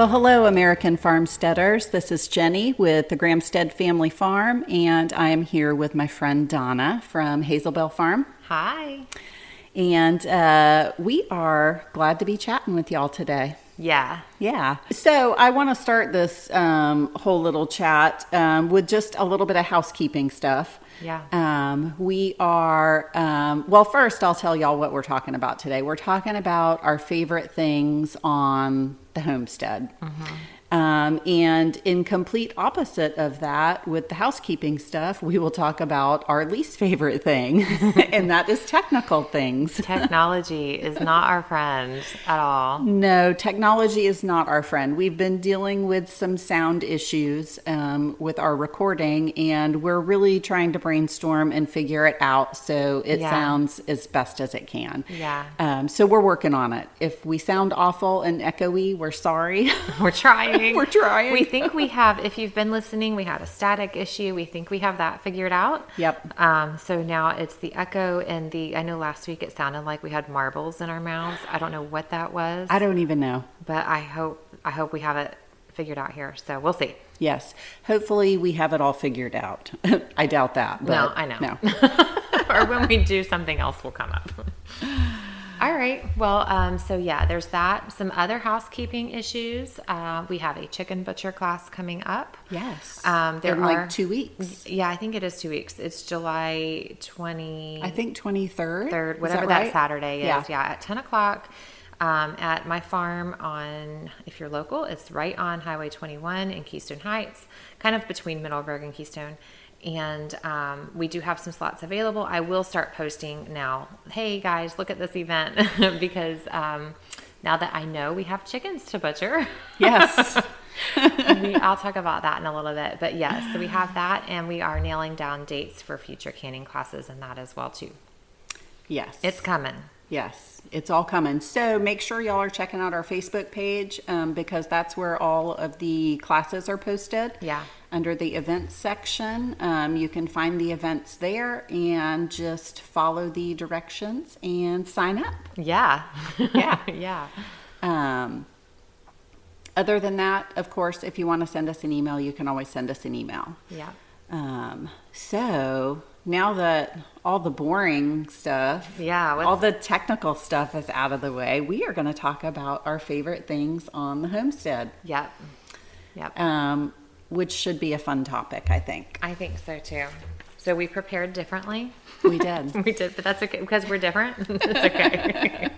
Well, hello, American farmsteaders. This is Jenny with the Gramstead Family Farm, and I am here with my friend Donna from Hazelbell Farm. Hi. And we are glad to be chatting with y'all today. Yeah. Yeah. So I want to start this whole little chat with just a little bit of housekeeping stuff. Yeah. We are, well, first I'll tell y'all what we're talking about today. We're talking about our favorite things on the homestead. Mm-hmm. And in complete opposite of that, with the housekeeping stuff, we will talk about our least favorite thing, and that is technical things. Technology is not our friend at all. No, technology is not our friend. We've been dealing with some sound issues with our recording, and we're really trying to brainstorm and figure it out so it sounds as best as it can. Yeah. So we're working on it. If we sound awful and echoey, we're sorry. We're trying. We're trying. We think we have, if you've been listening, we had a static issue. We think we have that figured out. Yep. So now it's the echo and I know last week it sounded like we had marbles in our mouths. I don't know what that was. I don't even know. But I hope we have it figured out here. So we'll see. Yes. Hopefully we have it all figured out. I doubt that. But no, I know. No. Or when we do, something else will come up. All right. Well, so yeah, there's that. Some other housekeeping issues. We have a chicken butcher class coming up. Yes. There in are like 2 weeks. Yeah, I think it is 2 weeks. It's July 20. I think 23rd. Third, whatever that Saturday is. Yeah, at 10 o'clock. At my farm if you're local, it's right on Highway 21 in Keystone Heights, kind of between Middleburg and Keystone. And we do have some slots available. I will start posting now, hey guys, look at this event, because now that I know we have chickens to butcher. Yes. I'll talk about that in a little bit. But yes, so we have that, and we are nailing down dates for future canning classes and that as well too. Yes. It's coming. Yes, it's all coming. So make sure y'all are checking out our Facebook page because that's where all of the classes are posted. Yeah. Under the events section, you can find the events there and just follow the directions and sign up. Yeah. Yeah. Yeah. Other than that, of course, if you want to send us an email, you can always send us an email. Yeah. So now that all the boring stuff, all the technical stuff is out of the way, we are going to talk about our favorite things on the homestead. Yep. Which should be a fun topic, I think. I think so too. So we prepared differently. We did. We did, but that's okay because we're different. It's okay.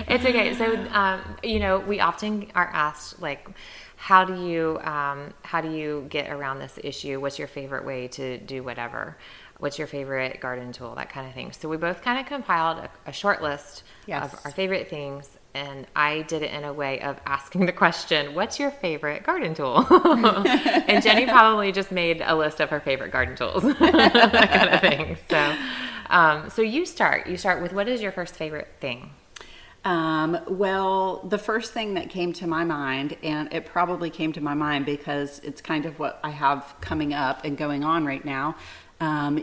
It's okay. So, we often are asked, like, how do you get around this issue? What's your favorite way to do whatever? What's your favorite garden tool? That kind of thing. So we both kind of compiled a short list of our favorite things. And I did it in a way of asking the question, what's your favorite garden tool? And Jenny probably just made a list of her favorite garden tools, that kind of thing. So you start with, what is your first favorite thing? Well, the first thing that came to my mind, and it probably came to my mind because it's kind of what I have coming up and going on right now,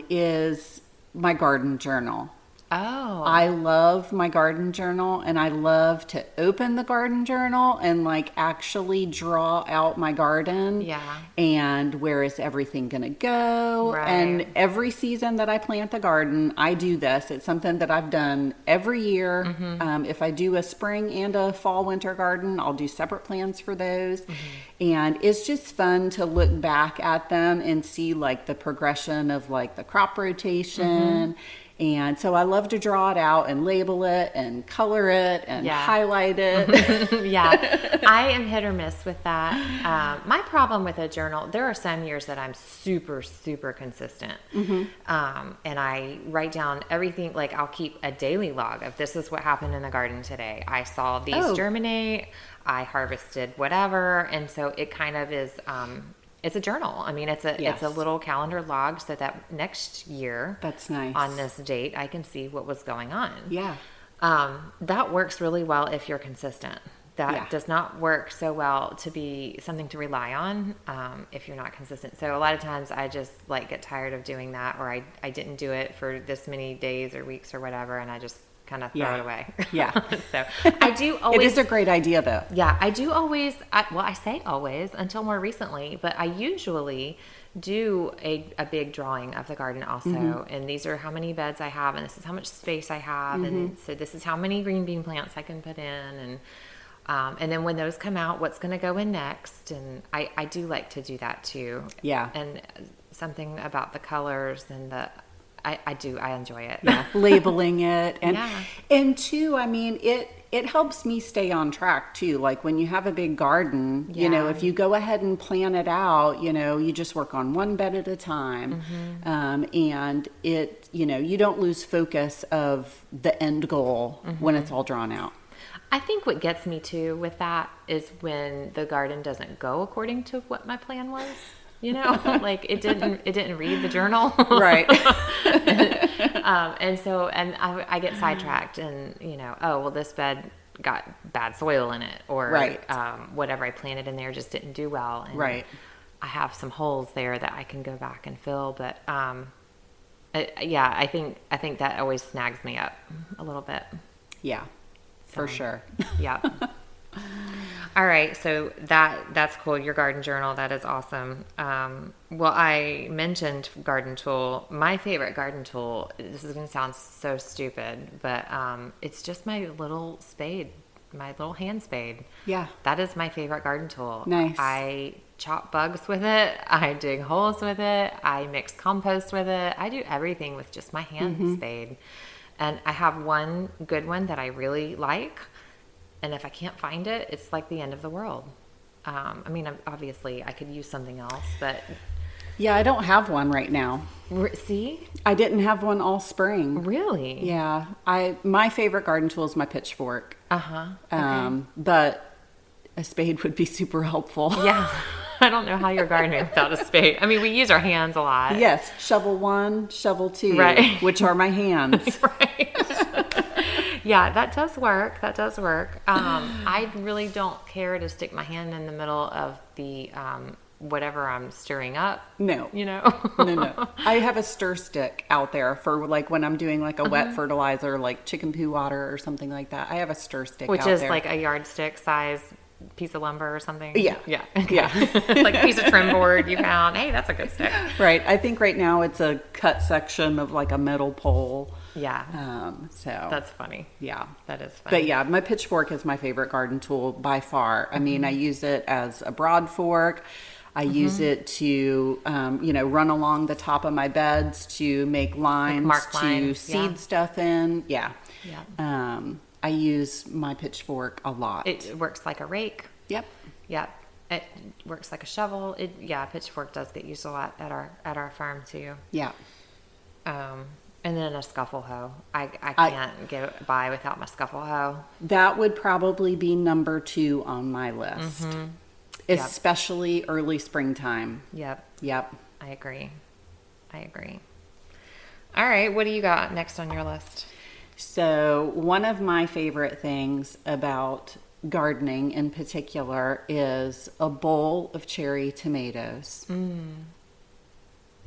is my garden journal. Oh. I love my garden journal, and I love to open the garden journal and like actually draw out my garden. Yeah. And where is everything going to go? Right. And every season that I plant a garden, I do this. It's something that I've done every year. Mm-hmm. If I do a spring and a fall winter garden, I'll do separate plans for those. Mm-hmm. And it's just fun to look back at them and see like the progression of like the crop rotation. Mm-hmm. And so I love to draw it out and label it and color it and highlight it. Yeah. I am hit or miss with that. My problem with a journal, there are some years that I'm super, super consistent. Mm-hmm. And I write down everything, like I'll keep a daily log of this is what happened in the garden today. I saw these germinate, I harvested whatever. And so it kind of is... it's a journal. I mean, it's a little calendar log so that next year, that's nice, on this date, I can see what was going on. Yeah. That works really well if you're consistent. That does not work so well to be something to rely on if you're not consistent. So a lot of times I just like get tired of doing that, or I didn't do it for this many days or weeks or whatever, and I just kind of throw Yeah. it away. Yeah. So I do It always. is a great idea, though. Yeah, I do always, I say always until more recently, but I usually do a big drawing of the garden also. And these are how many beds I have, and this is how much space I have. And so this is how many green bean plants I can put in. And then when those come out, what's going to go in next? And I do like to do that too. Yeah. And something about the colors and I enjoy it. Yeah, labeling it, and Yeah. and two, I mean, it helps me stay on track too. Like when you have a big garden, you know, Yeah. if you go ahead and plan it out, you know, you just work on one bed at a time, and it, you know, you don't lose focus of the end goal when it's all drawn out. I think what gets me too with that is when the garden doesn't go according to what my plan was. You know, like it didn't read the journal. Right. And so I get sidetracked and, you know, oh, well, this bed got bad soil in it, or Right. whatever I planted in there just didn't do well. And Right. I have some holes there that I can go back and fill. But yeah, I think that always snags me up a little bit. Yeah, for sure. Yep. All right, so that's cool. Your garden journal, that is awesome. Well, I mentioned garden tool. My favorite garden tool, this is going to sound so stupid, but it's just my little spade, my little hand spade. Yeah. That is my favorite garden tool. Nice. I chop bugs with it. I dig holes with it. I mix compost with it. I do everything with just my hand spade. And I have one good one that I really like. And if I can't find it, it's like the end of the world. I mean, obviously, I could use something else, but Yeah, I don't have one right now. see, I didn't have one all spring. really, Yeah, my favorite garden tool is my pitchfork. Okay. But a spade would be super helpful. Yeah, I don't know how you're gardening without a spade. I mean, we use our hands a lot. Yes, shovel 1, shovel 2, Right. which are my hands. Right. Yeah, that does work. That does work. I really don't care to stick my hand in the middle of the whatever I'm stirring up. No. You know? No. I have a stir stick out there for like when I'm doing like a wet fertilizer, like chicken poo water or something like that. I have a stir stick Which out is there. like a yardstick size piece of lumber or something. Yeah. Yeah. Okay. Yeah. Like a piece of trim board you found. Hey, that's a good stick. Right. I think right now it's a cut section of like a metal pole. Yeah. So That's funny. yeah. That is funny. But yeah, my pitchfork is my favorite garden tool by far. I mean, I use it as a broad fork. I use it to, you know, run along the top of my beds to make lines, mark to lines, seed yeah. stuff in. Yeah. Yeah. I use my pitchfork a lot. It works like a rake. Yep. Yep. It works like a shovel. Pitchfork does get used a lot at our farm too. Yeah. And then a scuffle hoe. I can't get by without my scuffle hoe. That would probably be number 2 on my list, especially early springtime. Yep. Yep. I agree. All right. What do you got next on your list? So, one of my favorite things about gardening in particular is a bowl of cherry tomatoes.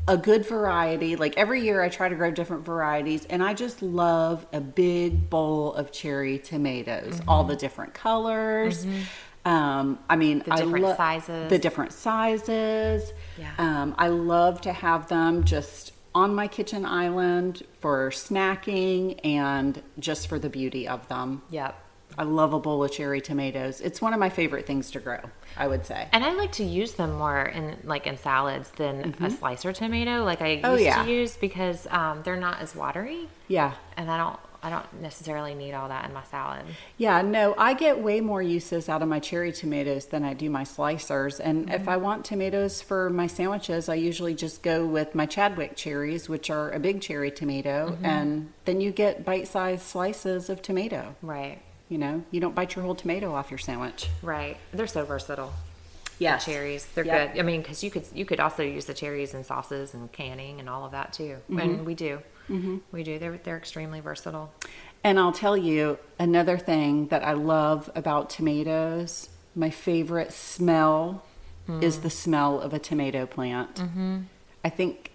A good variety. Like every year I try to grow different varieties, and I just love a big bowl of cherry tomatoes. All the different colors. I mean, The different sizes. The different sizes. Yeah. I love to have them just on my kitchen island for snacking and just for the beauty of them. Yep. I love a bowl of cherry tomatoes. It's one of my favorite things to grow, I would say. And I like to use them more in salads than a slicer tomato like I used yeah. to use because they're not as watery, Yeah. and I don't necessarily need all that in my salad. Yeah, no, I get way more uses out of my cherry tomatoes than I do my slicers. And if I want tomatoes for my sandwiches, I usually just go with my Chadwick cherries, which are a big cherry tomato. And then you get bite-sized slices of tomato. Right. You know, you don't bite your whole tomato off your sandwich. Right. They're so versatile. Yes. The cherries, they're Yep. good. I mean, because you could also use the cherries in sauces and canning and all of that too. And we do. We do. They're extremely versatile. And I'll tell you another thing that I love about tomatoes. My favorite smell is the smell of a tomato plant. I think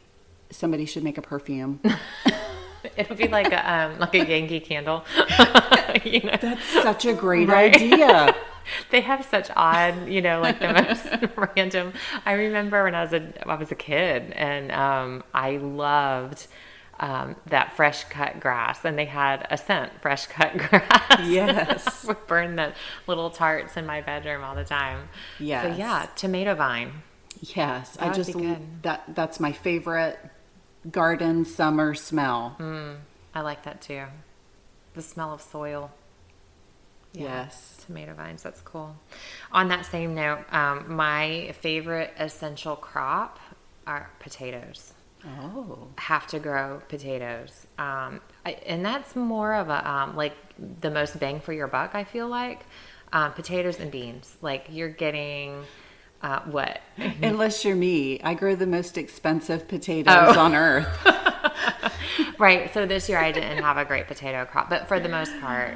somebody should make a perfume. It'll be like a Yankee candle. You know? That's such a great Right. idea. They have such odd, like the most random. I remember when I was a kid, and I loved that fresh cut grass, and they had a scent, fresh cut grass. Yes. I would burn the little tarts in my bedroom all the time. Yes. So yeah, tomato vine. Yes, That would be good. that's my favorite garden summer smell. I like that too. The smell of soil. Yeah. Yes. Tomato vines, that's cool. On that same note, my favorite essential crop are potatoes. Oh. Have to grow potatoes. And that's more of a, like the most bang for your buck, I feel like. Potatoes and beans. Like you're getting, what? Unless you're me, I grow the most expensive potatoes on earth. Right. So this year I didn't have a great potato crop, but for the most part,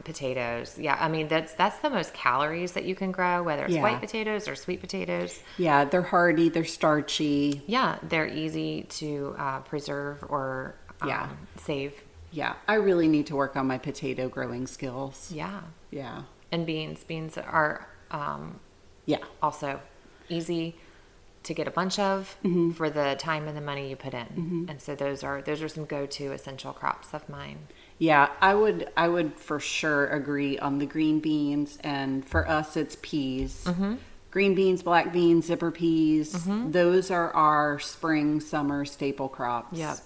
potatoes. Yeah. I mean, that's the most calories that you can grow, whether it's Yeah. white potatoes or sweet potatoes. Yeah, they're hardy, they're starchy. Yeah. They're easy to preserve or Yeah. save. Yeah, I really need to work on my potato growing skills. Yeah. Yeah. And beans. Beans are Yeah. also easy to get a bunch of for the time and the money you put in. And so those are some go-to essential crops of mine. Yeah, I would for sure agree on the green beans, and for us it's peas. Green beans, black beans, zipper peas. Those are our spring, summer staple crops. Yep.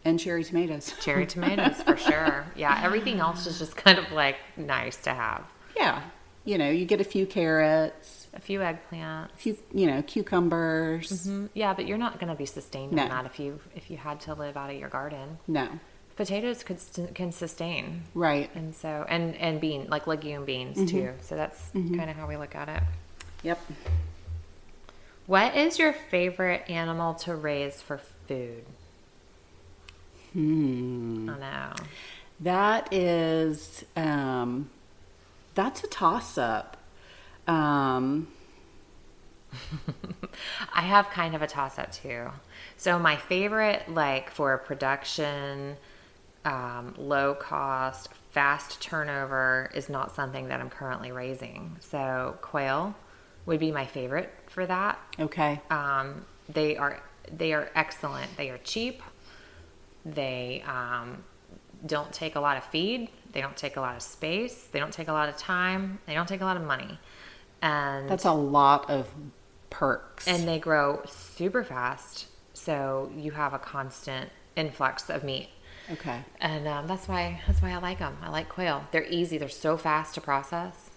And cherry tomatoes. Cherry tomatoes for sure. Yeah, everything else is just kind of like nice to have. Yeah. You get a few carrots, A few eggplants. a few, cucumbers. Yeah, but you're not going to be sustained No. on that if you had to live out of your garden. No. Potatoes can sustain. Right. And so and bean like legume beans too. So that's kind of how we look at it. Yep. What is your favorite animal to raise for food? I know. That is, that's a toss-up. I have kind of a toss-up too. So my favorite, like for production, low cost, fast turnover is not something that I'm currently raising. So quail would be my favorite for that. Okay. They are excellent. They are cheap. They don't take a lot of feed. They don't take a lot of space. They don't take a lot of time. They don't take a lot of money. And That's a lot of perks. and they grow super fast. So you have a constant influx of meat. Okay. And that's why I like them. I like quail. They're easy. They're so fast to process.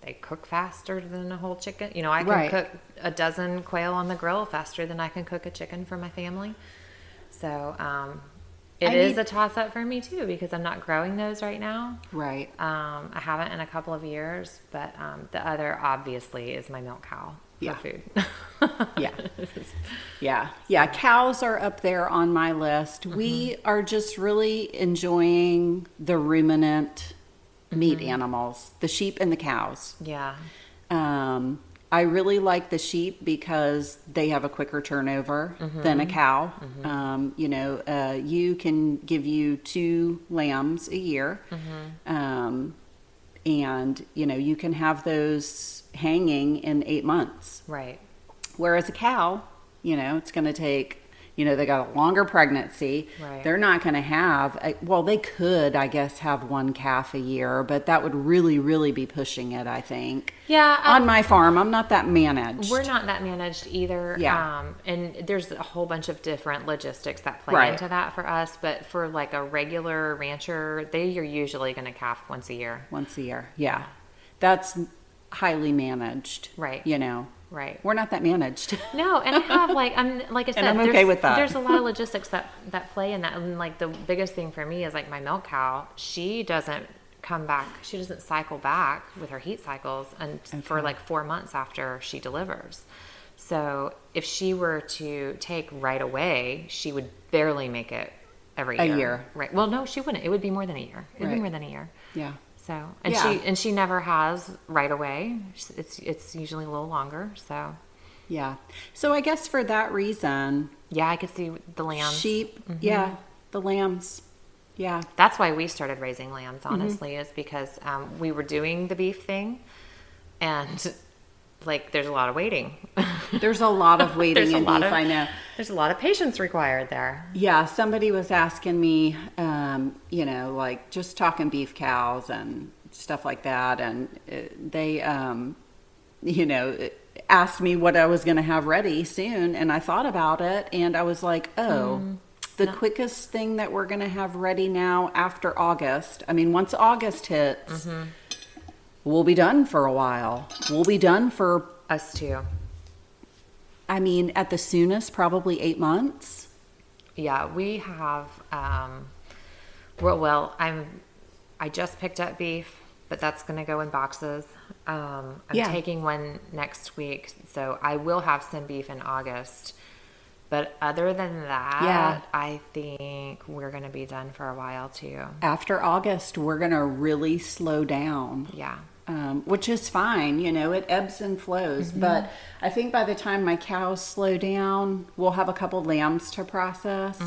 They cook faster than a whole chicken. I can Right. cook a dozen quail on the grill faster than I can cook a chicken for my family. So it is a toss-up for me too because I'm not growing those right now. Right. I haven't in a couple of years, but the other obviously is my milk cow for Yeah. food. Yeah. Yeah. Cows are up there on my list. We are just really enjoying the ruminant meat animals, the sheep and the cows. Yeah. I really like the sheep because they have a quicker turnover than a cow. You can give you 2 lambs a year. And, you can have those hanging in 8 months. Right. Whereas a cow, it's going to take, they got a longer pregnancy. Right. They're not going to have, they could, I guess, have 1 calf a year, but that would really, really be pushing it, I think. Yeah. On my farm, I'm not that managed. We're not that managed either. Yeah. And there's a whole bunch of different logistics that play Right. into that for us. But for like a regular rancher, they are usually going to calf once a year. Once a year. Yeah. That's highly managed. Right. Right. We're not that managed. No, and I have like I said, I'm okay with that. There's a lot of logistics that play in that, and like the biggest thing for me is like my milk cow. She doesn't come back. She doesn't cycle back with her heat cycles, and for like 4 months after she delivers. So if she were to take right away, she would barely make it every year. A year. Right. Well, no, she wouldn't. It would be more than a year. It would be Right. more than a year. Yeah. So and Yeah. she never has right away. It's usually a little longer. So. Yeah. So I guess for that reason, Yeah, I could see the lambs. sheep, yeah, the lambs. Yeah. That's why we started raising lambs, Mm-hmm. honestly, is because we were doing the beef thing, and like there's a lot of waiting. There's a lot of waiting There's a in lot beef, of- I know. There's a lot of patience required there. Yeah, somebody was asking me, like just talking beef cows and stuff like that. And they, asked me what I was going to have ready soon. And I thought about it and I was like, the quickest thing that we're going to have ready now after August. I mean, once August hits, we'll be done for a while. We'll be done for, Us too. I mean, at the soonest, probably 8 months. Yeah, we have. I just picked up beef, but that's going to go in boxes. I'm Yeah. taking one next week, so I will have some beef in August. But other than that, Yeah. I think we're going to be done for a while too. After August, we're going to really slow down. Yeah. Which is fine, it ebbs and flows. But I think by the time my cows slow down, we'll have a couple lambs to process.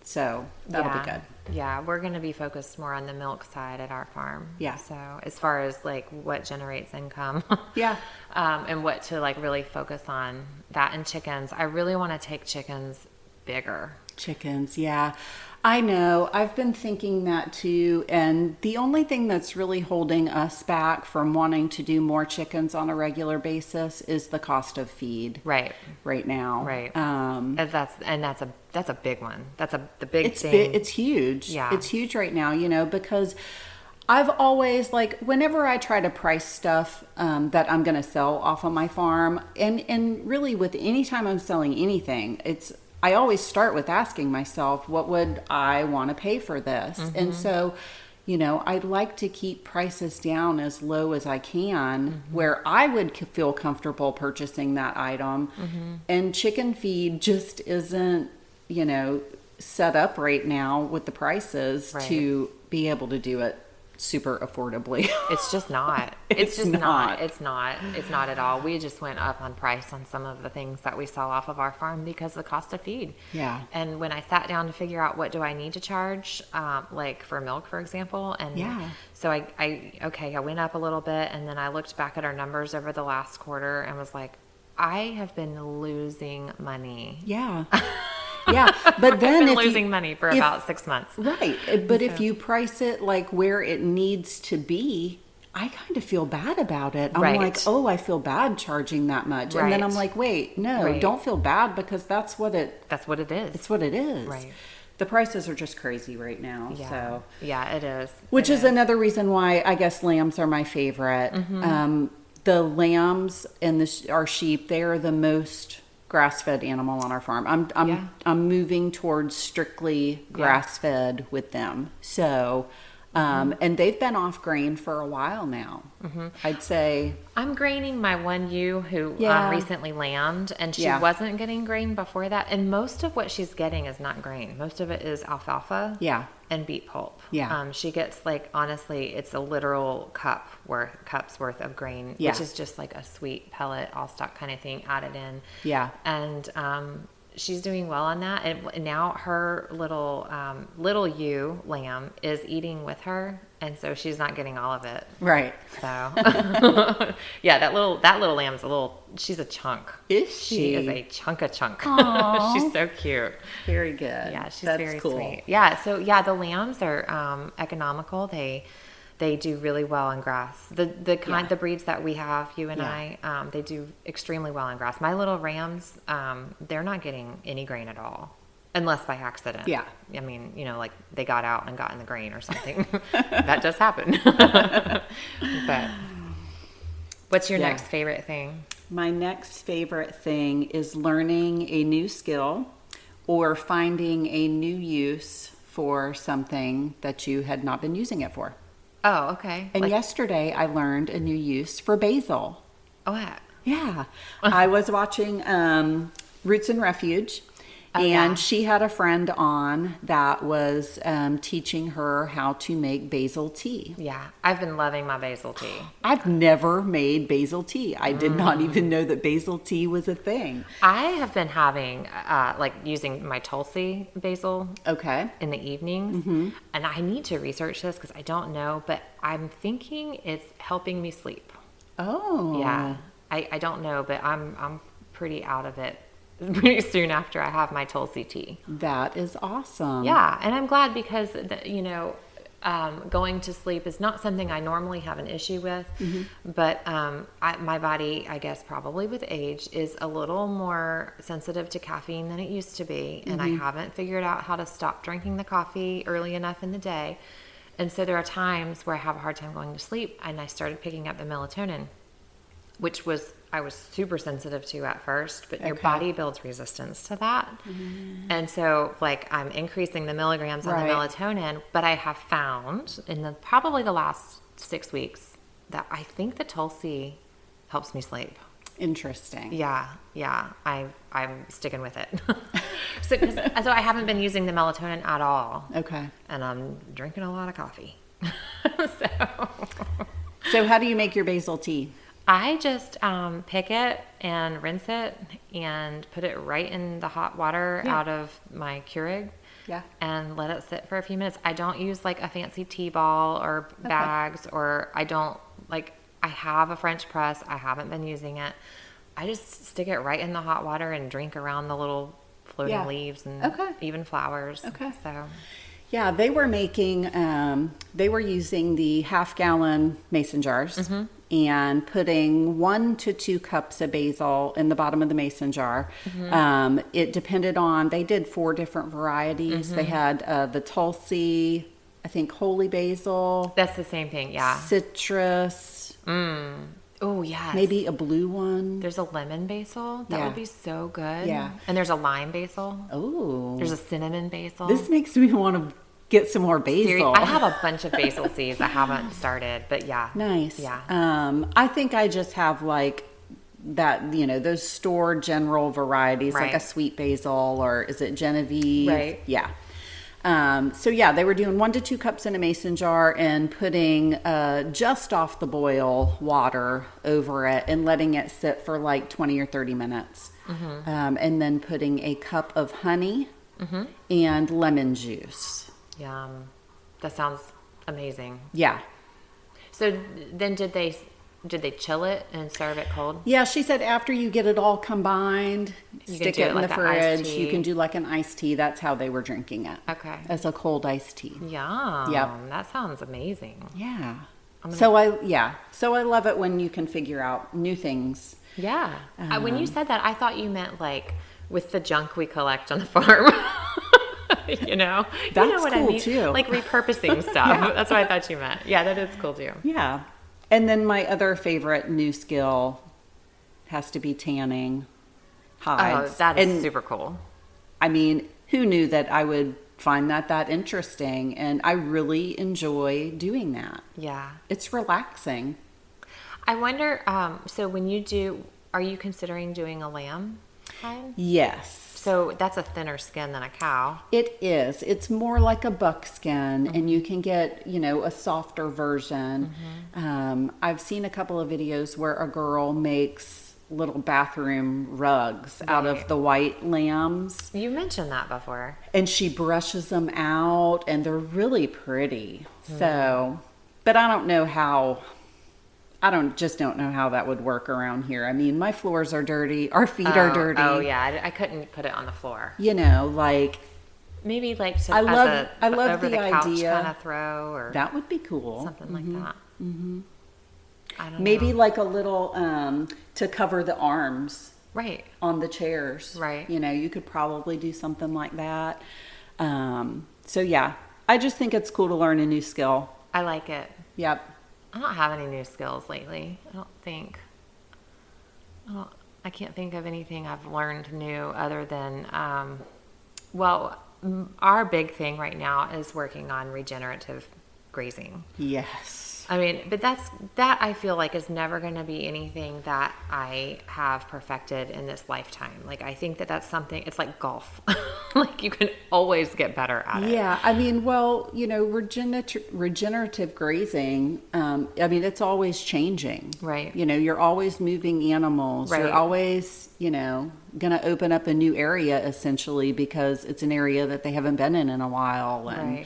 So that'll be good. Yeah, we're going to be focused more on the milk side at our farm. Yeah. So as far as like what generates income. Yeah. And what to like really focus on, that and chickens. I really want to take chickens bigger. Chickens, yeah. I know. I've been thinking that too. And the only thing that's really holding us back from wanting to do more chickens on a regular basis is the cost of feed Right. now. Right. Um, That's a big one. That's the big it's thing. it's huge. Yeah. It's huge right now, because I've always, like, whenever I try to price stuff that I'm going to sell off of my farm, and really with any time I'm selling anything, I always start with asking myself, what would I want to pay for this? And so, I'd like to keep prices down as low as I can where I would feel comfortable purchasing that item. And chicken feed just isn't, set up right now with the prices Right. to be able to do it super affordably. It's just not. It's just not. It's not. It's not at all. We just went up on price on some of the things that we sell off of our farm because of the cost of feed. Yeah. And when I sat down to figure out what do I need to charge, like for milk, for example, and Yeah. so I went up a little bit, and then I looked back at our numbers over the last quarter and was like, I have been losing money. Yeah. Yeah. But then I've been if losing money for about 6 months. Right. But if you price it like where it needs to be, I kind of feel bad about it. I'm Right. like, oh, I feel bad charging that much. And then I'm Right. like, wait, no, Right. don't feel bad because that's what it is. it's what it is. Right. The prices are just crazy right now. Yeah. So Yeah, it is. which It is another reason why I guess lambs are my favorite. The lambs and our sheep, they are the most grass-fed animal on our farm. Yeah. I'm moving towards strictly grass-fed with them. So, and they've been off grain for a while now. I'd say, I'm graining my one ewe who Yeah. recently lambed, and she Yeah. wasn't getting grain before that. And most of what she's getting is not grain. Most of it is alfalfa yeah, and beet pulp. Yeah. She gets like, honestly, it's a literal cup's worth of grain, Yeah. which is just like a sweet pellet, all stock kind of thing added in. yeah, And she's doing well on that. And now her little ewe lamb is eating with her, and so she's not getting all of it. right. So, yeah, that little lamb's she's a chunk. Is She is she? a chunk. Aw. She's so cute. Very good. Yeah, she's That's very cool. sweet. Yeah, so yeah, the lambs are economical. They do really well on grass. The breeds that we have, you and Yeah. I, they do extremely well on grass. My little rams, they're not getting any grain at all. Unless by accident. Yeah. I mean, like they got out and got in the grain or something. That does happen. But what's your Yeah. next favorite thing? My next favorite thing is learning a new skill or finding a new use for something that you had not been using it for. Oh, okay. And yesterday I learned a new use for basil. Oh, yeah. Yeah. I was watching Roots and Refuge, Oh, and yeah. she had a friend on that was teaching her how to make basil tea. Yeah, I've been loving my basil tea. I've never made basil tea. I did not even know that basil tea was a thing. I have been having, like, using my Tulsi basil Okay. in the evenings, and I need to research this because I don't know, but I'm thinking it's helping me sleep. Oh. Yeah, I don't know, but I'm pretty out of it pretty soon after I have my Tulsi tea. That is awesome. Yeah, and I'm glad because going to sleep is not something I normally have an issue with, but my body, I guess, probably with age, is a little more sensitive to caffeine than it used to be, and I haven't figured out how to stop drinking the coffee early enough in the day, and so there are times where I have a hard time going to sleep, and I started picking up the melatonin, which I was super sensitive to at first, but your Okay. body builds resistance to that. And so, like, I'm increasing the milligrams on the Right. melatonin, but I have found in probably the last 6 weeks that I think the Tulsi helps me sleep. Interesting. Yeah, I'm sticking with it. So I haven't been using the melatonin at all, Okay. and I'm drinking a lot of coffee. So how do you make your basil tea? I just pick it and rinse it and put it right in the hot water Yeah. out of my Keurig. Yeah. And let it sit for a few minutes. I don't use like a fancy tea ball or bags, or I have a French press. I haven't been using it. I just stick it right in the hot water and drink around the little floating Yeah. leaves and Okay. even flowers. Okay. So Yeah, they were using the half-gallon mason jars and putting 1 to 2 cups of basil in the bottom of the mason jar. It depended on, they did 4 different varieties. They had the Tulsi, I think holy basil, that's the same thing. Yeah. citrus, Oh, yes. maybe a blue one. There's a lemon basil. That Yeah. would be so good. Yeah. And there's a lime basil. Oh, There's a cinnamon basil. this makes me want to get some more basil. I have a bunch of basil seeds I haven't started, but yeah. Nice. Yeah. I think I just have like that, those store general varieties, like a Right. sweet basil, or is it Genevieve? Right. Yeah. So yeah, they were doing 1 to 2 cups in a mason jar and putting just off the boil water over it and letting it sit for like 20 or 30 minutes. And then putting a cup of honey and lemon juice. Yum. That sounds amazing. Yeah. So then did they chill it and serve it cold? Yeah, she said after you get it all combined, You can stick do it it in like the an iced fridge. You tea. can do like an iced tea. That's how they were drinking it. Okay. As a cold iced tea. Yum. Yep. That sounds amazing. Yeah. So I love it when you can figure out new things. Yeah. When you said that, I thought you meant like with the junk we collect on the farm. You know That's what I cool, mean? too. Like repurposing stuff. That's what I thought you meant. Yeah, that is cool too. Yeah. And then my other favorite new skill has to be tanning hides. Oh, that is And, super cool. I mean, who knew that I would find that interesting? And I really enjoy doing that. Yeah. It's relaxing. I wonder, so when are you considering doing a lamb hide? Yes. So that's a thinner skin than a cow. It is. It's more like a buckskin, and you can get, a softer version. I've seen a couple of videos where a girl makes little bathroom rugs out of Right. the white lambs, You mentioned that before. and she brushes them out, and they're really pretty. So, but I don't know how. I don't know how that would work around here. I mean, my floors are dirty, our feet are dirty. Oh yeah, I couldn't put it on the floor. Like Maybe like to, I as love- a I love over the the couch idea. kind of throw or that would be cool. something like that. I don't Maybe know. like a little to cover the arms Right. on the chairs. Right. You could probably do something like that. So yeah, I just think it's cool to learn a new skill. I like it. Yep. I don't have any new skills lately. I don't think. I can't think of anything I've learned new other than, our big thing right now is working on regenerative grazing. Yes. I mean, but that I feel like is never going to be anything that I have perfected in this lifetime. Like, I think that that's something, it's like golf. Like, you can always get better at it. Yeah, I mean, well, regenerative grazing, I mean, it's always changing. Right. You're always moving animals. Right. You're always, going to open up a new area essentially because it's an area that they haven't been in a while. And, Right.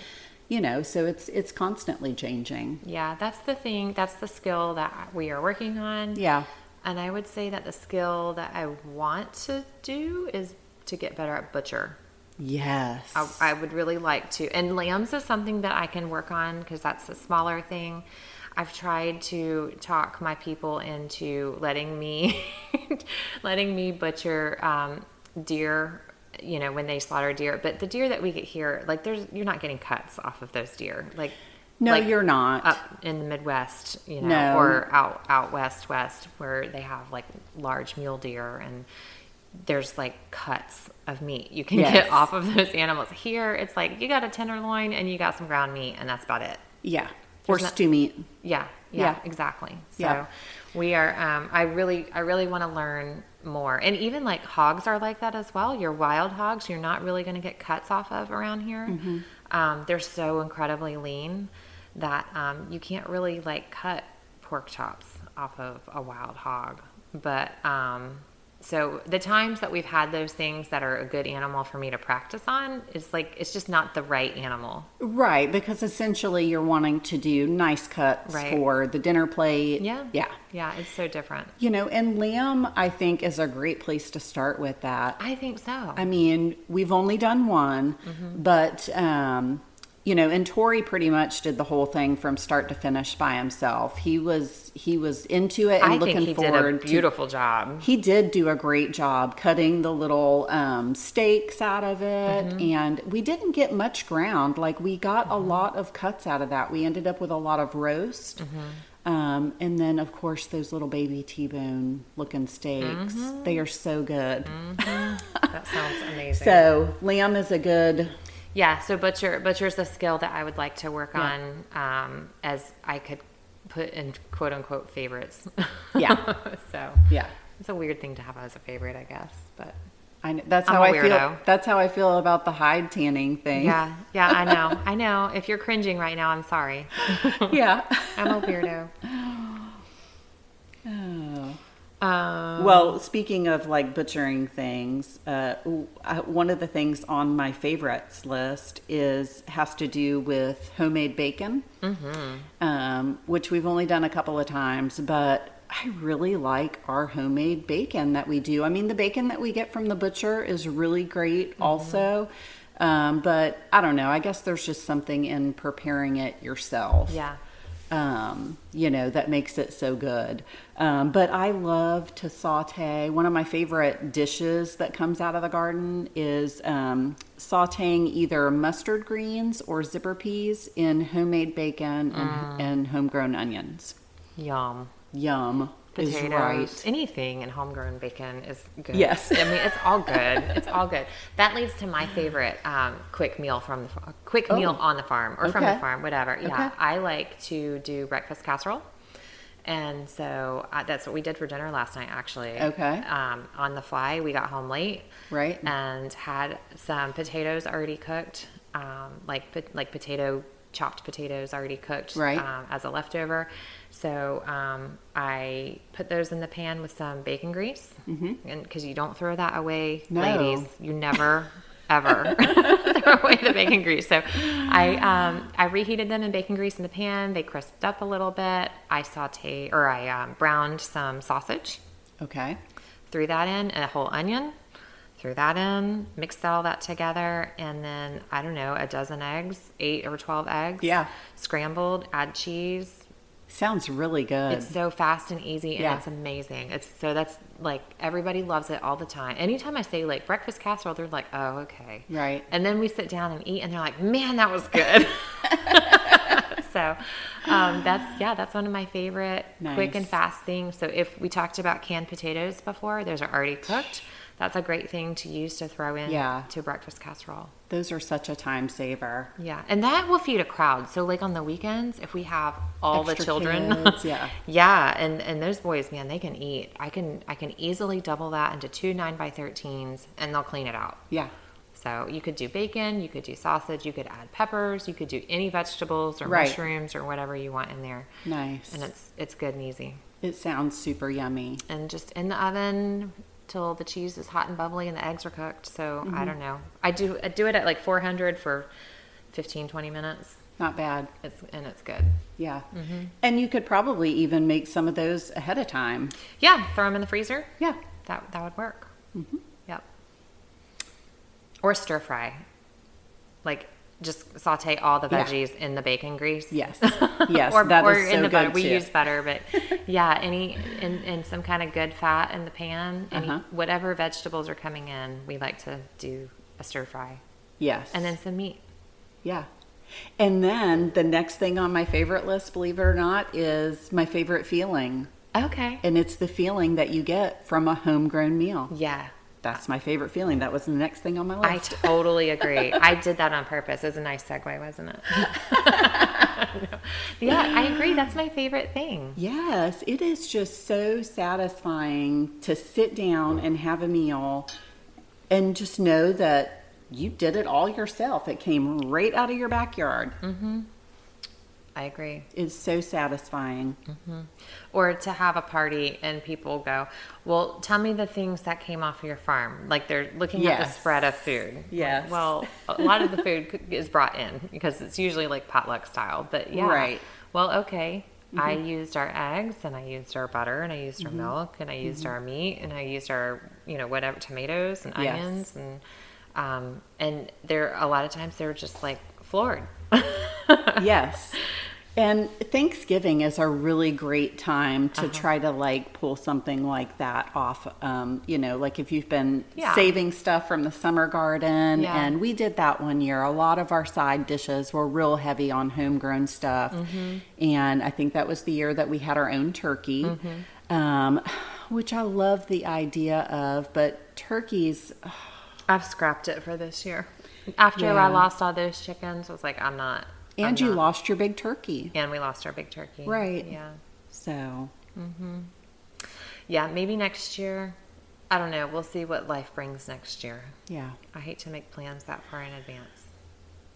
So it's constantly changing. Yeah, that's the thing. That's the skill that we are working on. Yeah. And I would say that the skill that I want to do is to get better at butcher. Yes. I would really like to. And lambs is something that I can work on because that's a smaller thing. I've tried to talk my people into letting me butcher deer, when they slaughter deer. But the deer that we get here, like you're not getting cuts off of those deer. No, you're not. Up in the Midwest, No. or out west where they have like large mule deer and there's like cuts of meat you can Yes. get off of those animals. Here, it's like you got a tenderloin and you got some ground meat and that's about it. Yeah. Or There's not- stew meat. Yeah, Yeah. exactly. So Yeah. we are, I really want to learn more. And even like hogs are like that as well. Your wild hogs, you're not really going to get cuts off of around here. They're so incredibly lean that you can't really like cut pork chops off of a wild hog. But so the times that we've had those things that are a good animal for me to practice on is like, it's just not the right animal. Right, because essentially you're wanting to do nice cuts Right. for the dinner plate. Yeah. Yeah. Yeah, it's so different. And lamb, I think, is a great place to start with that. I think so. I mean, we've only done one, but, and Tori pretty much did the whole thing from start to finish by himself. He was into it and I looking think he did a forward to. beautiful job. He did do a great job cutting the little steaks out of it, and we didn't get much ground. Like, we got a lot of cuts out of that. We ended up with a lot of roast. And then, of course, those little baby T-bone looking steaks. They are so good. That sounds amazing. So lamb is a good... Yeah, so butcher's the skill that I would like to work Yeah. on, as I could put in quote unquote favorites. Yeah. So Yeah. it's a weird thing to have as a favorite, I guess, but I know, that's I'm how a I feel. weirdo. That's how I feel about the hide tanning thing. yeah, I know. If you're cringing right now, I'm sorry. Yeah. I'm a weirdo. Oh. Well, speaking of like butchering things, one of the things on my favorites list has to do with homemade bacon, which we've only done a couple of times, but I really like our homemade bacon that we do. I mean, the bacon that we get from the butcher is really great also, but I don't know. I guess there's just something in preparing it yourself. Yeah. That makes it so good. But I love to saute. One of my favorite dishes that comes out of the garden is sauteing either mustard greens or zipper peas in homemade bacon and homegrown onions. Yum. Yum. Is Potatoes, right. anything in homegrown bacon is good. Yes. I mean, it's all good. It's all good. That leads to my favorite quick meal meal on the farm or from the Okay. farm, whatever. Yeah, Okay. I like to do breakfast casserole, and so that's what we did for dinner last night. Actually, Okay. On the fly, we got home late, Right. and had some potatoes already cooked, like chopped potatoes already cooked, Right. As a leftover. So I put those in the pan with some bacon grease, and because you don't throw that away, No. ladies, you never ever throw away the bacon grease. So I reheated them in bacon grease in the pan. They crisped up a little bit. I browned some sausage, Okay. threw that in, and a whole onion. Threw that in, mixed all that together, and then, I don't know, a dozen eggs, 8 or 12 eggs. Yeah. Scrambled, add cheese. Sounds really good. It's so fast and easy, and Yeah. it's amazing. That's like, everybody loves it all the time. Anytime I say like breakfast casserole, they're like, oh, okay. Right. And then we sit down and eat, and they're like, man, that was good. So that's one of my favorite quick and Nice. fast things. So if we talked about canned potatoes before, those are already cooked. That's a great thing to use to throw in Yeah. to breakfast casserole. Those are such a time saver. Yeah, and that will feed a crowd. So like on the weekends, if we have all the Extra children, kids, yeah. yeah, and those boys, man, they can eat. I can easily double that into 2 9x13s, and they'll clean it out. Yeah. So you could do bacon, you could do sausage, you could add peppers, you could do any vegetables or Right. mushrooms or whatever you want in there, Nice. and it's good and easy. It sounds super yummy. And just in the oven till the cheese is hot and bubbly and the eggs are cooked. So Mm-hmm. I don't know. I do it at like 400 for 15-20 minutes. Not bad. It's good. Yeah. And you could probably even make some of those ahead of time. Yeah, throw them in the freezer. Yeah. That would work. Yep. Or stir fry, like just saute all the Yeah. veggies in the bacon grease. Yes. Yes. or that or is in so the butter. good We too. use butter, but yeah, any in some kind of good fat in the pan. Whatever vegetables are coming in, we like to do a stir fry, Yes. and then some meat. Yeah. And then the next thing on my favorite list, believe it or not, is my favorite feeling. Okay. And it's the feeling that you get from a homegrown meal. Yeah. That's my favorite feeling. That was the next thing on my I list. totally agree. I did that on purpose. It was a nice segue, wasn't it? Yeah, I agree. That's my favorite thing. Yes, it is just so satisfying to sit down and have a meal and just know that you did it all yourself. It came right out of your backyard. I agree. It's so satisfying. Or to have a party and people go, well, tell me the things that came off of your farm. Like they're looking at the Yes. spread of food. Yes. Well, a lot of the food is brought in because it's usually like potluck style. But yeah. Right. Well, okay. I used our eggs and I used our butter and I used our milk and I used our meat and I used our, whatever, tomatoes and Yes. onions. And there, a lot of times they were just like floored. Yes. And Thanksgiving is a really great time to try to like pull something like that off. Like if you've been Yeah. saving stuff from the summer garden, Yeah. and we did that one year. A lot of our side dishes were real heavy on homegrown stuff. And I think that was the year that we had our own turkey, which I love the idea of, but turkeys, I've scrapped it for this year. After Yeah. I lost all those chickens, I was like, I'm not. and you lost your big turkey. And we lost our big turkey. Right. Yeah. So, Yeah, maybe next year. I don't know. We'll see what life brings next year. yeah. I hate to make plans that far in advance.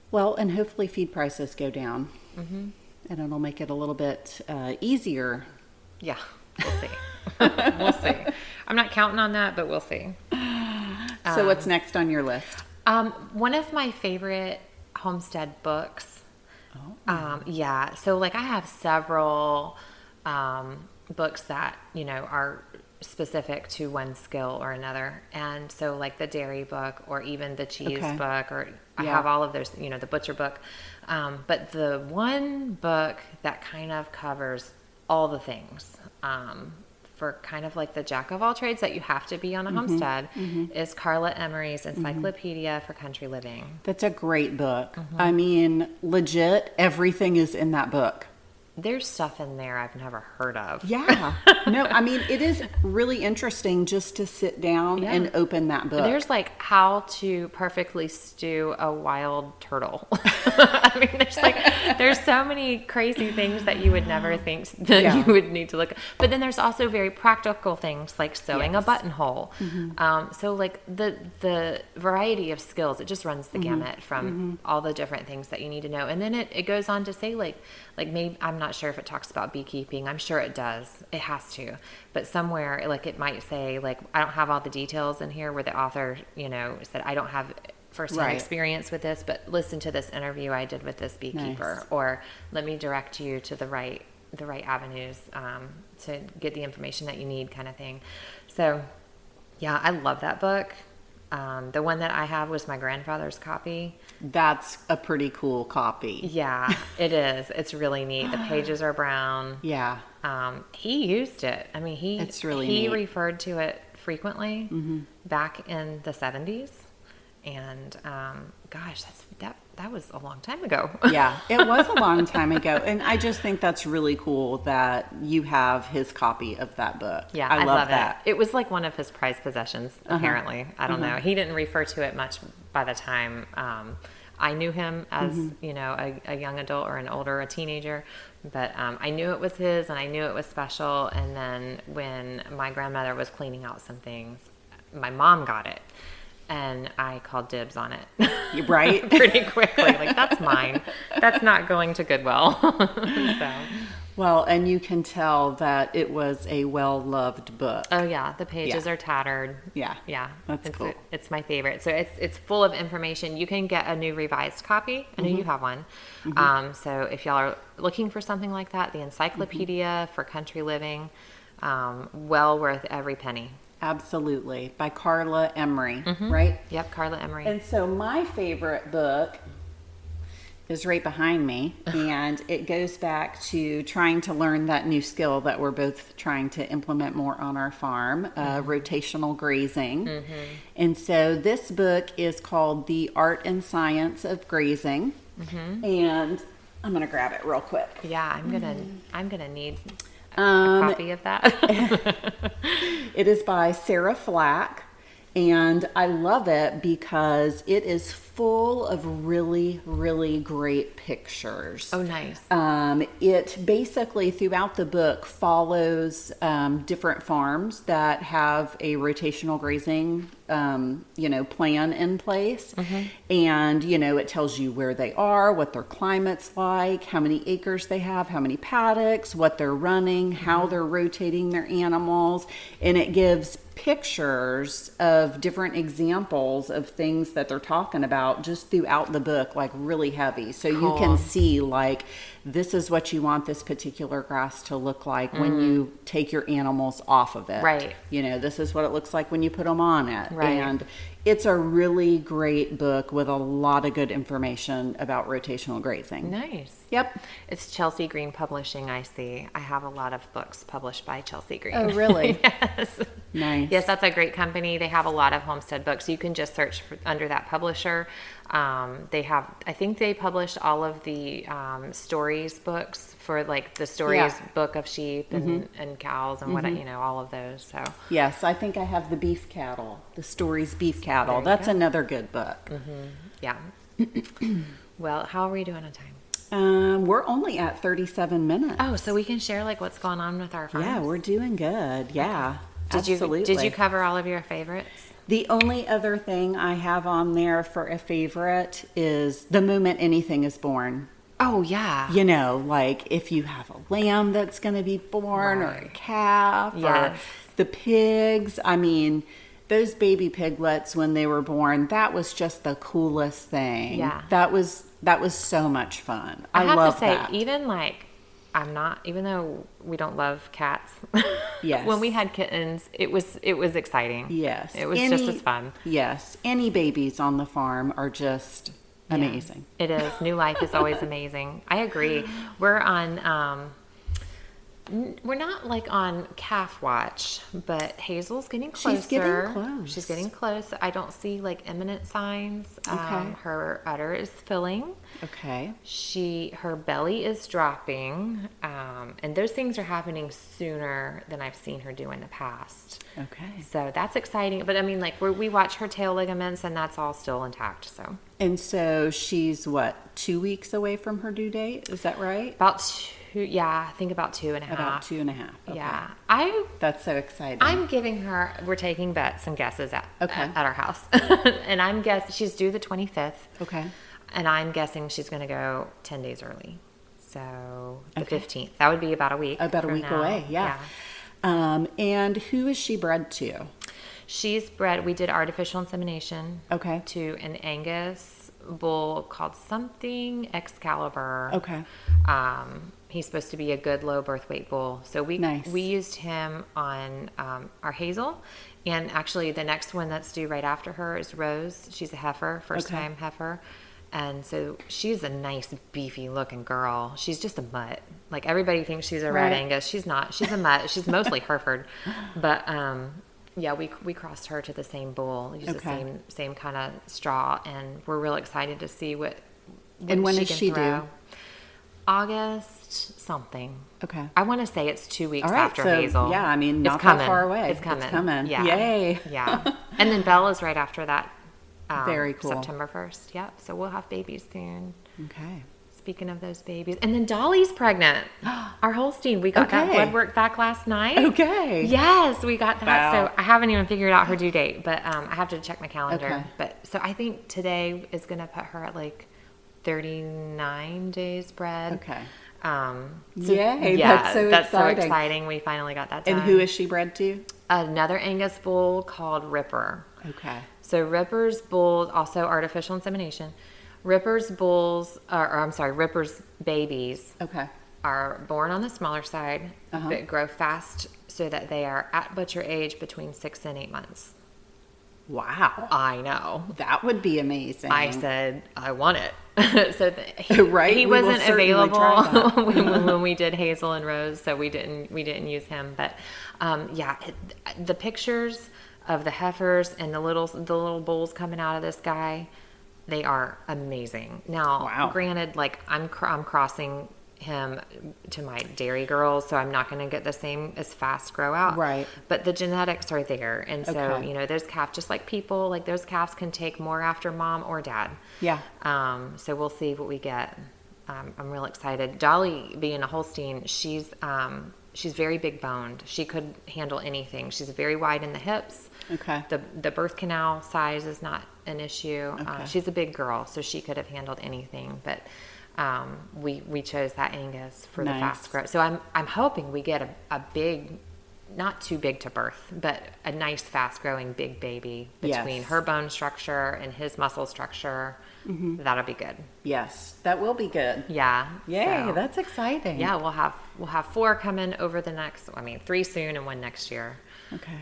Well, and hopefully feed prices go down. And it'll make it a little bit easier. Yeah, we'll see. We'll see. I'm not counting on that, but we'll see. So what's next on your list? One of my favorite homestead books. Yeah. So like I have several books that, are specific to one skill or another. And so like the dairy book or even the cheese Okay. book, or I Yeah. have all of those, the butcher book. But the one book that kind of covers all the things, for kind of like the jack of all trades that you have to be on a homestead is Carla Emery's Encyclopedia for Country Living. That's a great book. I mean, legit, everything is in that book. There's stuff in there I've never heard of. Yeah. No, I mean, it is really interesting just to sit down Yeah. and open that book. There's like how to perfectly stew a wild turtle. I mean, there's so many crazy things that you would never think that Yeah. you would need to look. But then there's also very practical things like sewing a Yes. buttonhole. So like the variety of skills, it just runs the gamut from all the different things that you need to know. And then it goes on to say like maybe, I'm not sure if it talks about beekeeping. I'm sure it does. It has to. But somewhere like it might say like, I don't have all the details in here where the author, said I don't have firsthand Right. experience with this, but listen to this interview I did with this beekeeper, Nice. or let me direct you to the right avenues to get the information that you need, kind of thing. So yeah, I love that book. The one that I have was my grandfather's copy. That's a pretty cool copy. Yeah, it is. It's really neat. The pages are brown. Yeah. He used it. I mean, It's really he neat. referred to it frequently back in the 70s. And gosh, that was a long time ago. Yeah, it was a long time ago. And I just think that's really cool that you have his copy of that book. Yeah, I love it. that. It was like one of his prized possessions, apparently. I don't know. He didn't refer to it much by the time I knew him as, you know, a young adult or a teenager. But I knew it was his, and I knew it was special. And then when my grandmother was cleaning out some things, my mom got it. And I called dibs on it. Right? Pretty quickly. Like, that's mine. That's not going to Goodwill. So. Well, and you can tell that it was a well-loved book. Oh yeah, the pages Yeah. are tattered. Yeah. Yeah. That's cool. It's my favorite. So it's full of information. You can get a new revised copy. I know you have one. So if y'all are looking for something like that, the Encyclopedia for Country Living, well worth every penny. Absolutely. By Carla Emery, right? Yep, Carla Emery. And so my favorite book is right behind me, and it goes back to trying to learn that new skill that we're both trying to implement more on our farm, rotational grazing. And so this book is called The Art and Science of Grazing, and I'm going to grab it real quick. Yeah, I'm gonna need a Um, copy of that. It is by Sarah Flack, and I love it because it is full of really, really great pictures. Oh, nice. It basically, throughout the book, follows different farms that have a rotational grazing, plan in place. And, it tells you where they are, what their climate's like, how many acres they have, how many paddocks, what they're running, how they're rotating their animals. And it gives pictures of different examples of things that they're talking about just throughout the book, like really heavy. So you can see, like, this is what you want this particular grass to look like when you take your animals off of it. Right. This is what it looks like when you put them on it. Right. And it's a really great book with a lot of good information about rotational grazing. Nice. Yep. It's Chelsea Green Publishing, I see. I have a lot of books published by Chelsea Green. Oh, really? Yes. Nice. Yes, that's a great company. They have a lot of homestead books. You can just search under that publisher. I think they published all of the stories books for, like, the stories book of sheep and cows and all of those. So Yes, I think I have the beef cattle, the stories beef cattle. There you That's go. another good book. yeah. Well, how are we doing on time? We're only at 37 minutes. Oh, so we can share, like, what's going on with our farms? Yeah, we're doing good. Yeah, Did absolutely. you cover all of your favorites? The only other thing I have on there for a favorite is the moment anything is born. Oh, yeah. Like if you have a lamb that's going to be born or a Right. calf or Yes. the pigs. I mean, those baby piglets when they were born, that was just the coolest thing. Yeah. That was so much fun. I have love to say, that. even though we don't love cats, Yes. when we had kittens, it was exciting. Yes. It was just as fun. Yes. Any babies on the farm are just amazing. It is. New life is always amazing. I agree. We're not like on calf watch, but Hazel's getting closer. She's getting close. She's getting close. I don't see like imminent signs. Okay. Her udder is filling. Okay. Her belly is dropping, and those things are happening sooner than I've seen her do in the past. Okay. So that's exciting. But I mean, like we watch her tail ligaments, and that's all still intact. So And so she's what, 2 weeks away from her due date? Is that right? about two, yeah, I think about 2.5. About 2.5. Okay. Yeah, That's so exciting. I'm giving her. We're taking bets and guesses at our house, and I'm guessing she's due the 25th. Okay. And I'm guessing she's going to go 10 days early. So the Okay. 15th. That would be about a week. About a from week now. away, yeah. And who is she bred to? She's bred, we did artificial insemination Okay. to an Angus bull called something Excalibur. Okay. He's supposed to be a good low birth weight bull. So we Nice. used him on our Hazel. And actually the next one that's due right after her is Rose. She's a heifer, first Okay. time heifer. And so she's a nice beefy looking girl. She's just a mutt. Like everybody thinks she's a red Right. Angus. She's not. She's a mutt. She's mostly Hereford. But yeah, we crossed her to the same bull, used Okay. the same kind of straw, and we're real excited to see what And when she is can she due? throw. August something. Okay. I want to say it's 2 weeks All right, after so, Hazel. yeah, I mean, It's not that coming. far away. It's coming. It's coming. Yeah. Yay. Yeah. And then Bella's right after that. Very cool. September 1st. Yep. So we'll have babies soon. Okay. Speaking of those babies. And then Dolly's pregnant. Our Holstein. We got that Okay. blood work back last night. Okay. Yes, we got that. Wow. So I haven't even figured out her due date, but I have to check my calendar. Okay. But so I think today is going to put her at like 39 days bred. Okay. So, Yay, yeah, that's so that's exciting. so exciting. We finally got that done. And who is she bred to? Another Angus bull called Ripper. Okay. So Ripper's bulls, also artificial insemination. Ripper's bulls, or I'm sorry, Ripper's babies Okay. are born on the smaller side, Uh-huh. but grow fast so that they are at butcher age between 6 and 8 months. Wow. I know. That would be amazing. I said, I want it. So he, Right, he we will wasn't certainly available try that. when we did Hazel and Rose, so we didn't use him. But the pictures of the heifers and the little bulls coming out of this guy, they are amazing. Now, Wow. granted, like I'm crossing him to my dairy girls, so I'm not going to get the same as fast grow out. Right. But the genetics are there, and so Okay. those calves, just like people, like those calves can take more after mom or dad. Yeah. So we'll see what we get. I'm real excited. Dolly, being a Holstein, she's very big boned. She could handle anything. She's very wide in the hips. Okay. The birth canal size is not an issue. Okay. She's a big girl, so she could have handled anything. But we chose that Angus for the Nice. fast growth. So I'm hoping we get a big, not too big to birth, but a nice fast growing big baby between Yes. her bone structure and his muscle structure. Mm-hmm. That'll be good. Yes, that will be good. Yeah. Yay, so- that's exciting. yeah, we'll have 4 coming over the next. 3 soon and 1 next year. Okay.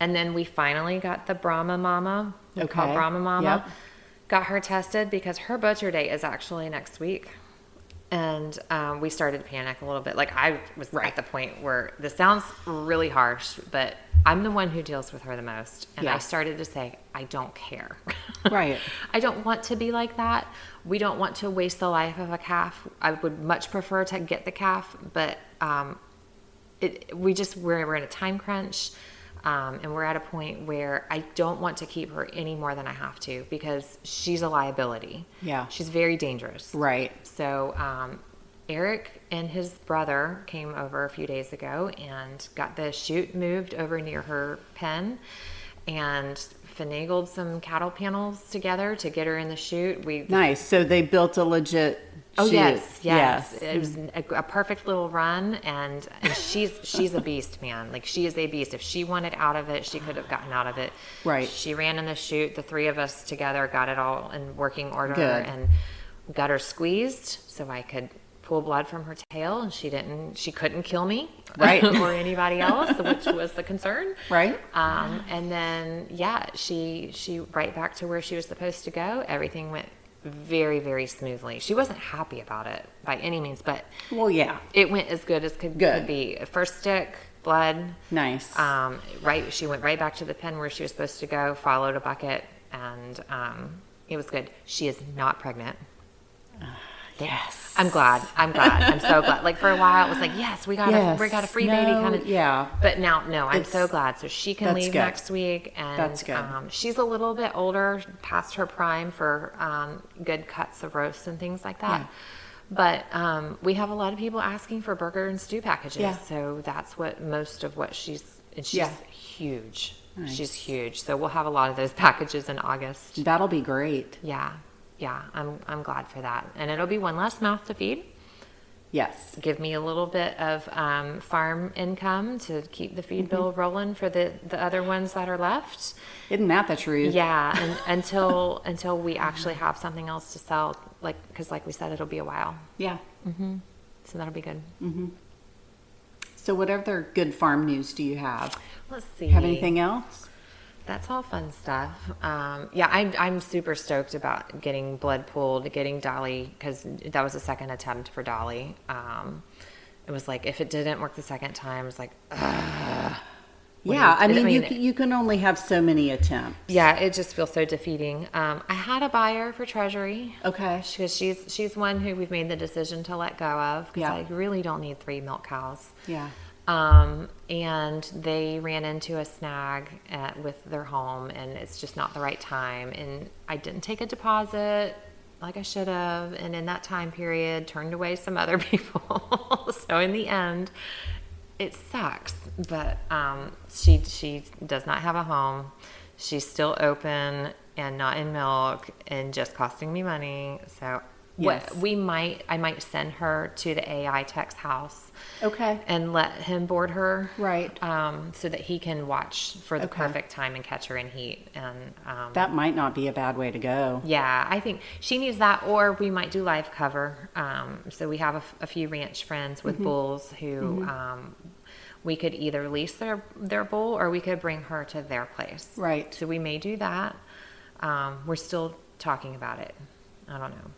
And then we finally got the Brahma Mama. We call Okay. Brahma Mama. Yep. Got her tested because her butcher date is actually next week. And we started to panic a little bit. Like I was Right. at the point where this sounds really harsh, but I'm the one who deals with her the most. And Yeah. I started to say, I don't care. Right. I don't want to be like that. We don't want to waste the life of a calf. I would much prefer to get the calf, but we're in a time crunch. And we're at a point where I don't want to keep her any more than I have to because she's a liability. Yeah. She's very dangerous. Right. So Eric and his brother came over a few days ago and got the chute moved over near her pen and finagled some cattle panels together to get her in the chute. Nice. So they built a legit Oh chute. yes. It was a perfect little run, and she's a beast, man. Like she is a beast. If she wanted out of it, she could have gotten out of it. Right. She ran in the chute. The 3 of us together got it all in working order, Good. and got her squeezed so I could pull blood from her tail, and she couldn't kill me, Right. or anybody else, which was the concern. Right. And then she right back to where she was supposed to go. Everything went very, very smoothly. She wasn't happy about it by any means, but Well, yeah. it went as good as could be. First stick, blood. Nice. She went right back to the pen where she was supposed to go, followed a bucket, and it was good. She is not pregnant. Yes. I'm glad. I'm so glad. Like for a while, it was like, yes, we got a free baby coming. Yeah. But now, no, I'm so It's- glad. So she can that's leave good. next week, and That's good. She's a little bit older, past her prime for good cuts of roast and things like that. Yeah. But we have a lot of people asking for burger and stew packages. Yeah. So that's what most of what she's Yeah. huge. Nice. She's huge. So we'll have a lot of those packages in August. That'll be great. Yeah. I'm glad for that, and it'll be one less mouth to feed. Yes. Give me a little bit of farm income to keep the feed bill rolling for the other ones that are left. Isn't that the truth? Yeah, and until we actually have something else to sell, because like we said, it'll be a while. Yeah. So that'll be good. So what other good farm news do you have? Let's see. Have anything else? That's all fun stuff. I'm super stoked about getting blood pooled, getting Dolly, because that was the second attempt for Dolly. It was like, if it didn't work the second time, it was like, ugh. Yeah, I mean, you can only have so many attempts. Yeah, it just feels so defeating. I had a buyer for Treasury. Okay. Because she's one who we've made the decision to let go of because Yeah. I really don't need 3 milk cows. Yeah. And they ran into a snag with their home, and it's just not the right time. And I didn't take a deposit like I should have, and in that time period, turned away some other people. So in the end, it sucks. But she does not have a home. She's still open and not in milk, and just costing me money. So. Yes. I might send her to the AI tech's house. Okay. And let him board her. Right. So that he can watch for the Okay. perfect time and catch her in heat. And That might not be a bad way to go. yeah, I think she needs that, or we might do live cover. So we have a few ranch friends with bulls who we could either lease their bull, or we could bring her to their place. Right. So we may do that. We're still talking about it. I don't know.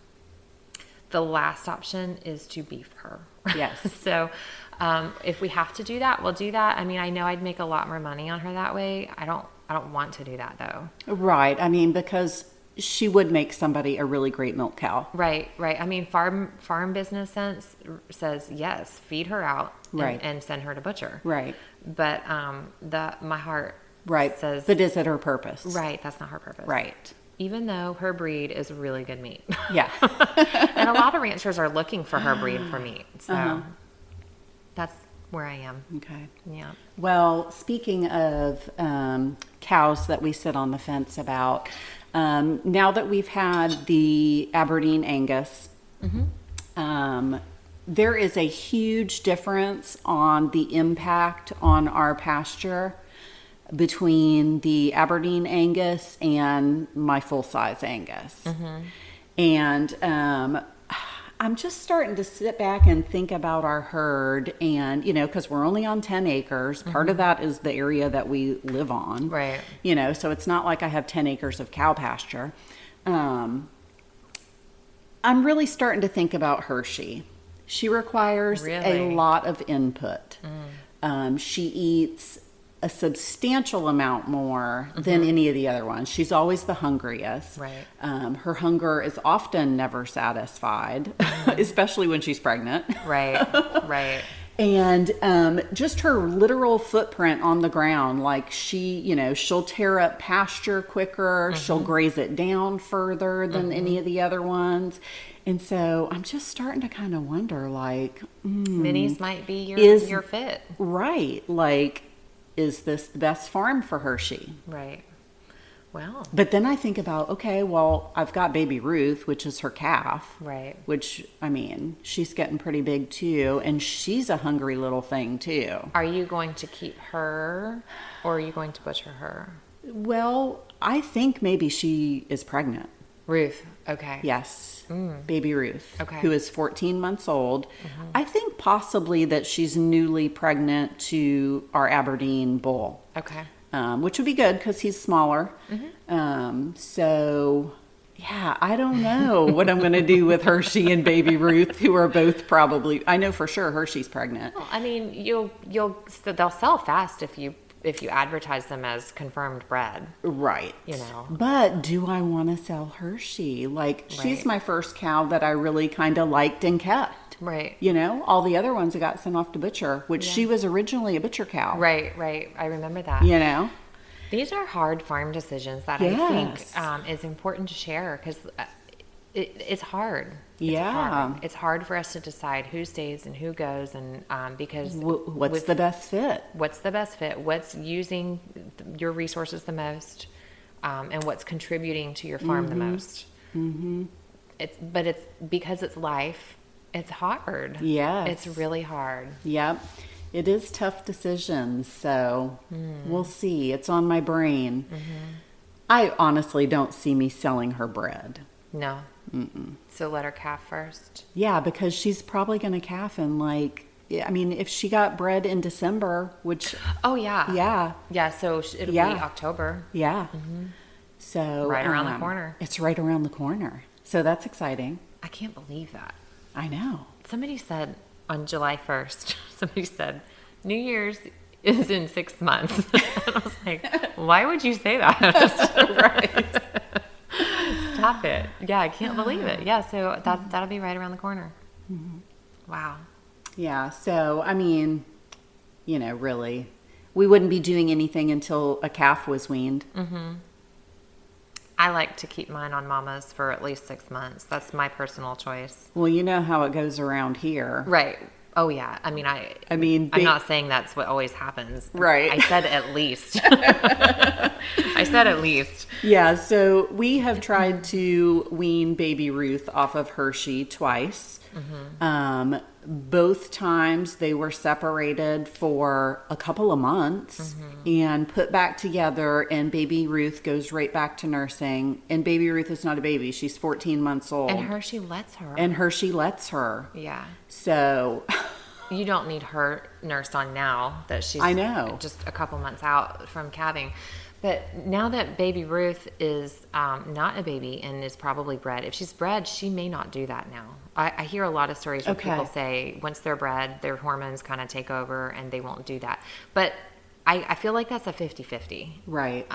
The last option is to beef her. Yes. So if we have to do that, we'll do that. I mean, I know I'd make a lot more money on her that way. I don't want to do that though. Right. I mean, because she would make somebody a really great milk cow. Right. I mean, farm business sense says yes, feed her out, Right. and send her to butcher. Right. But my heart Right. says But is it her purpose? right. That's not her purpose. Right. Even though her breed is really good meat. Yeah. And a lot of ranchers are looking for her breed for meat. So that's where I am. Okay. Yeah. Well, speaking of cows that we sit on the fence about, now that we've had the Aberdeen Angus, there is a huge difference on the impact on our pasture between the Aberdeen Angus and my full-size Angus. And I'm just starting to sit back and think about our herd, and because we're only on 10 acres. Part of that is the area that we live on. Right. So it's not like I have 10 acres of cow pasture. I'm really starting to think about Hershey. She requires Really? a lot of input. She eats a substantial amount more than any of the other ones. She's always the hungriest. Right. Her hunger is often never satisfied, especially when she's pregnant. Right. And just her literal footprint on the ground, like she'll tear up pasture quicker, she'll graze it down further than any of the other ones. And so I'm just starting to kind of wonder, like, Minis might be Is- your fit. right, like, is this the best farm for Hershey? Right. Well, But then I think about, okay, well, I've got baby Ruth, which is her calf. right. Which, I mean, she's getting pretty big too, and she's a hungry little thing too. Are you going to keep her, or are you going to butcher her? Well, I think maybe she is pregnant. Ruth. Okay. Yes. Baby Ruth, Okay. who is 14 months old. I think possibly that she's newly pregnant to our Aberdeen bull, Okay. which would be good because he's smaller. So, yeah, I don't know what I'm going to do with Hershey and baby Ruth, who are both probably, I know for sure Hershey's pregnant. Well, I mean, they'll sell fast if you advertise them as confirmed bred. Right. know. But do I want to sell Hershey? Like, she's Right. my first cow that I really kind of liked and kept. Right. All the other ones I got sent off to butcher, which she was originally a butcher cow. Right. I remember that. These are hard farm decisions that I Yes. think is important to share because it's hard. Yeah. Hard. It's hard for us to decide who stays and who goes, and because What's the best fit? what's the best fit, what's using your resources the most, and what's contributing to your farm the most. It's because it's life. It's hard. Yes. It's really hard. Yep. It is tough decisions, so we'll see. It's on my brain. I honestly don't see me selling her bread. No. So let her calf first. Yeah, because she's probably going to calf in if she got bred in December, which, Oh yeah. yeah, So it'll Yeah. be October. yeah. So Right around the corner. It's right around the corner. So that's exciting. I can't believe that. I know. Somebody said on July 1st, somebody said, New Year's, is in 6 months. And I was like, why would you say that? Right. Stop it. Yeah, I can't believe it. Yeah, so that'll be right around the corner. Wow. Yeah. So, I mean, you know, really, we wouldn't be doing anything until a calf was weaned. I like to keep mine on mamas for at least 6 months. That's my personal choice. Well, you know how it goes around here. Right. Oh, yeah. I mean, I'm not saying that's what always happens. Right. I said at least. I said at least. Yeah, so we have tried to wean baby Ruth off of Hershey twice. Both times they were separated for a couple of months and put back together, and baby Ruth goes right back to nursing. And baby Ruth is not a baby. She's 14 months old. And Hershey lets her. And Hershey lets her. Yeah. So... You don't need her nursed on now that she's I know. just a couple months out from calving. But now that baby Ruth is not a baby and is probably bred, if she's bred, she may not do that now. I hear a lot of stories where people say once they're bred, their hormones kind of take over and they won't do that. But I feel like that's a 50-50. Right.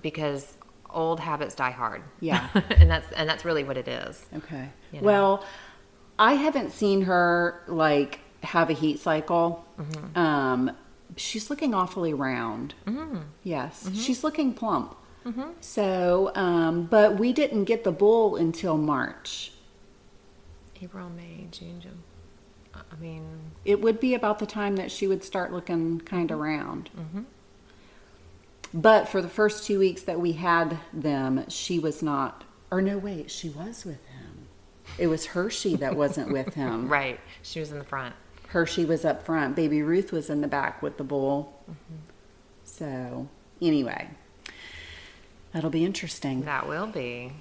Because old habits die hard. Yeah. and that's really what it is. Okay. You know? Well, I haven't seen her like have a heat cycle. She's looking awfully round. Yes, she's looking plump. So, but we didn't get the bull until March. April, May, June. I mean, it would be about the time that she would start looking kind of round. But for the first 2 weeks that we had them, she was not, or no, wait, she was with him. It was Hershey that wasn't with him. Right. She was in the front. Hershey was up front. Baby Ruth was in the back with the bull. So, anyway, that'll be interesting. That will be.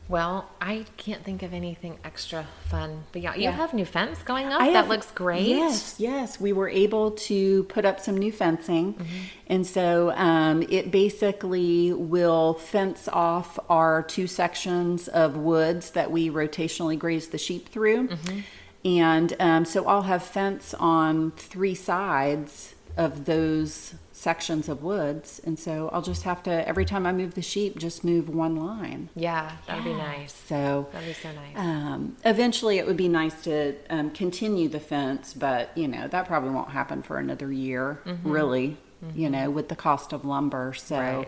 Well, I can't think of anything extra fun. But yeah, you have new fence going up. That looks great. Yes. We were able to put up some new fencing. And so it basically will fence off our 2 sections of woods that we rotationally graze the sheep through. And so I'll have fence on 3 sides of those sections of woods. And so I'll just have to, every time I move the sheep, just move 1 line. Yeah, that'd be nice. So That'd be so nice. Eventually it would be nice to continue the fence, but you know, that probably won't happen for another year, really, you know, with the cost of lumber. So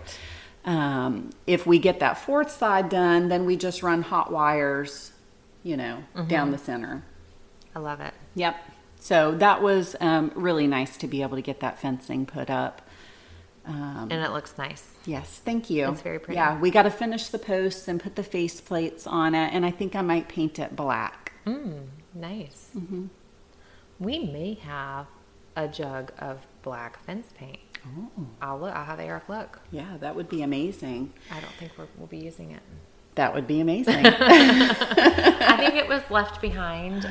if we get that 4th side done, then we just run hot wires, you know, down the center. I love it. Yep. So that was really nice to be able to get that fencing put up. And it looks nice. Yes, thank you. It's very pretty. Yeah, we got to finish the posts and put the face plates on it, and I think I might paint it black. Nice. We may have a jug of black fence paint. Oh. I'll have Eric look. Yeah, that would be amazing. I don't think we'll be using it. That would be amazing. I think it was left behind.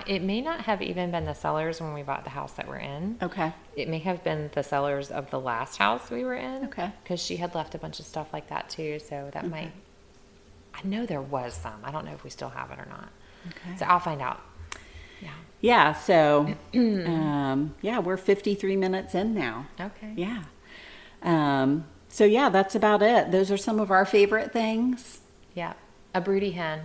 It may not have even been the sellers when we bought the house that we're in. Okay. It may have been the sellers of the last house we were in. Okay. Because she had left a bunch of stuff like that too. So that might, I know there was some. I don't know if we still have it or not. Okay. So I'll find out. Yeah. Yeah, so, yeah, we're 53 minutes in now. Okay. Yeah. So, yeah, that's about it. Those are some of our favorite things. Yeah. A broody hen.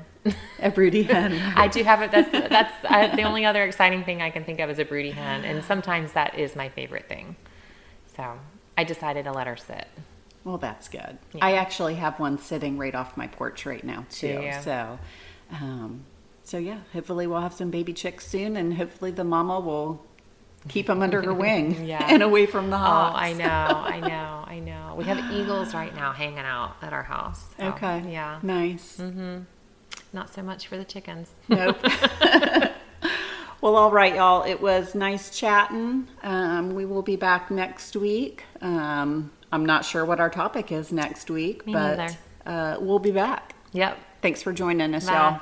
A broody hen. I do have it. That's the only other exciting thing I can think of is a broody hen. And sometimes that is my favorite thing. So I decided to let her sit. Well, that's good. Yeah. I actually have one sitting right off my porch right now, too. Do you? So, yeah, hopefully we'll have some baby chicks soon, and hopefully the mama will keep them under her wing Yeah. and away from the Oh, hawks. I know. We have eagles right now hanging out at our house. So, Okay. Yeah. Nice. Not so much for the chickens. Nope. Well, all right, y'all. It was nice chatting. We will be back next week. I'm not sure what our topic is next week, Me but we'll be back. Yep. Thanks for joining us, Bye. y'all.